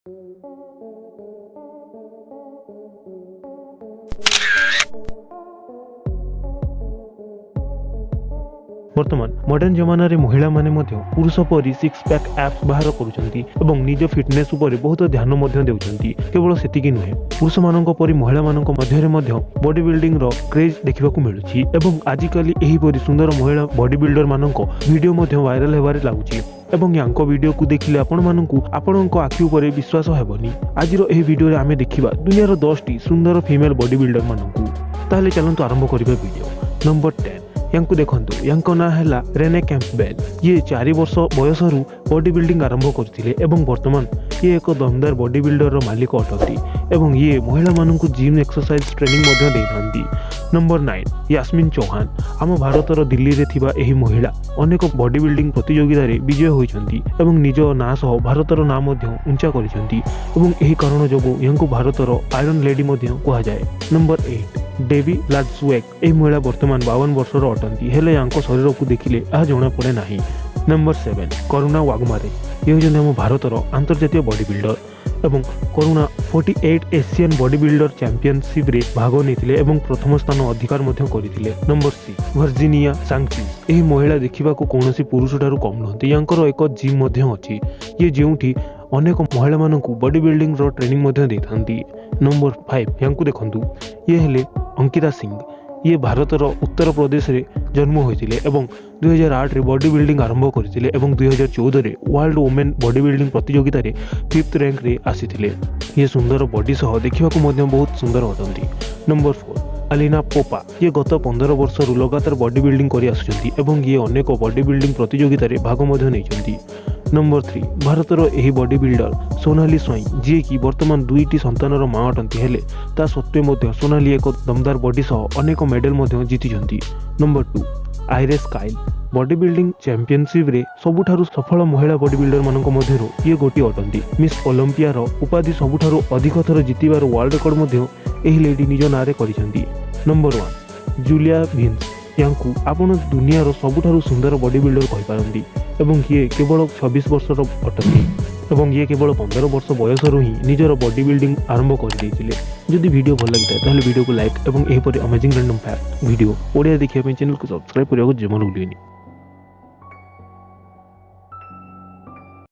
बर्तमान मॉडर्न जमाना रे महिला माने मध्य पुरुष परी सिक्स पैक एप्स बाहर करुछंती एवं निज फिटनेस उपर बहुत ध्यान मध्य देउछंती। केवल सेतिकी नुहे, पुरुष मानक परी महिला मानक मध्य रे मध्य बॉडी बिल्डिंग रो क्रेज देखिबा को मिलुछि एवं आजिकाली एही परी सुंदर महिला बॉडी बिल्डर मानक वीडियो मध्य वायरल हेबारे लागुछि एवं यांको वीडियो को देखिले आपण मानकु आपणक आखि उपरे विश्वास हेबनी। आजिरो एही वीडियो रे आमे देखिबा दुनियार 10 टी सुंदर फीमेल बॉडी बिल्डर मानकु। ताहले चलंतु आरंभ करिबा वीडियो। नंबर 10 यांको देखंतु, यांको ना हैला रेने कैंपबेल। ये 4 वर्ष बयसरु बॉडी बिल्डिंग आरंभ करथिले एवं वर्तमान ये एक दमदार बॉडी बिल्डर रो मालिक अटंती एवं ये महिला मानकु जिम एक्सरसाइज ट्रेनिंग मध्य देथांती। नंबर 9 यास्मिन चौहान। आम भारतर दिल्ली रे थिबा एही महिला अनेक बॉडी बिल्डिंग प्रतियोगिता रे विजय होइछंती एवं निज ना सह भारतर ना मध्य उंचा करिछंती एवं एही कारण जोगु यांको भारतर आयरन लेडी मध्य कहा जाय। नंबर 8 डेवी लाडस्वेक। एही महिला वर्तमान 52 वर्षर अटंती हेले यांको शरीर को देखिले आ जणा पड़े नाही। नंबर 7 करुणा वाघमारे। ये होजन हम भारतर अंतर्जातीय बॉडी बिल्डर एवं करुणा 48 एशियन बॉडी बिल्डर चैंपियनशिप रे भाग नेथिले एवं प्रथम स्थान अधिकार मध्य करिथिले। Number 6 Virginia सांगचीज। एही महिला देखिबा को कोनोसी पुरुष ठारू कम नहंती। यांकर एक जिम मध्य अछि ये जेउठी अनेक महिला मानकु बॉडी बिल्डिंग रो ट्रेनिंग मध्य देथांती। नंबर 5 यांकु देखंतु, ये हेले अंकिता सिंह। ये भारतर उत्तर प्रदेश रे जन्म होइतिले एवं 2008 रे बॉडी बिल्डिंग आरंभ करथिले एवं 2014 रे वर्ल्ड वुमेन बॉडी बिल्डिंग प्रतियोगिता रे 5th रैंक रे आसीथिले। ये सुंदर बॉडी सह देखिबा को मध्य बहुत सुंदर होतंती। नंबर 4 अलीना पोपा। ये गत 15 वर्षरु लगातार बॉडी बिल्डिंग करि आसुचंती एवं ये अनेक बॉडी बिल्डिंग प्रतियोगिता रे भाग मध्य नैचंती। नंबर 3 भारतर एही बॉडी बिल्डर सोनाली स्वाई, जी की वर्तमान 2टी संतानर माँ अटंती हेले ता सत्वे मध्य सोनाली एक दमदार बॉडी सह अनेक मेडल मध्य जीतिछंती। Number 2 Iris Kyle. Body building championship रे सबुठारु सफल महिला बॉडी बिल्डर मानक मध्यरु ये गोटी अटंती। मिस ओलंपिया रो उपाधि सबुठारु अधिक थर जीतिबार वर्ल्ड रिकॉर्ड मध्य एही लेडी निज नारे करिसंती। Number 1 Julia Vins. यांकु आपण दुनियार सबुठारु सुंदर बॉडी बिल्डर कहि पारंती एवं ये केवल 26 वर्षर अटंती एवं ये केवल 15 वर्ष बयसरु ही निजर बॉडी बिल्डिंग आरंभ कर देइतिले। जदि वीडियो भल लगिता ताहले वीडियो को लाइक एवं एही परि amazing random fact video Odia देखिया पे चैनल को सब्सक्राइब करियो जमन भूलियनी।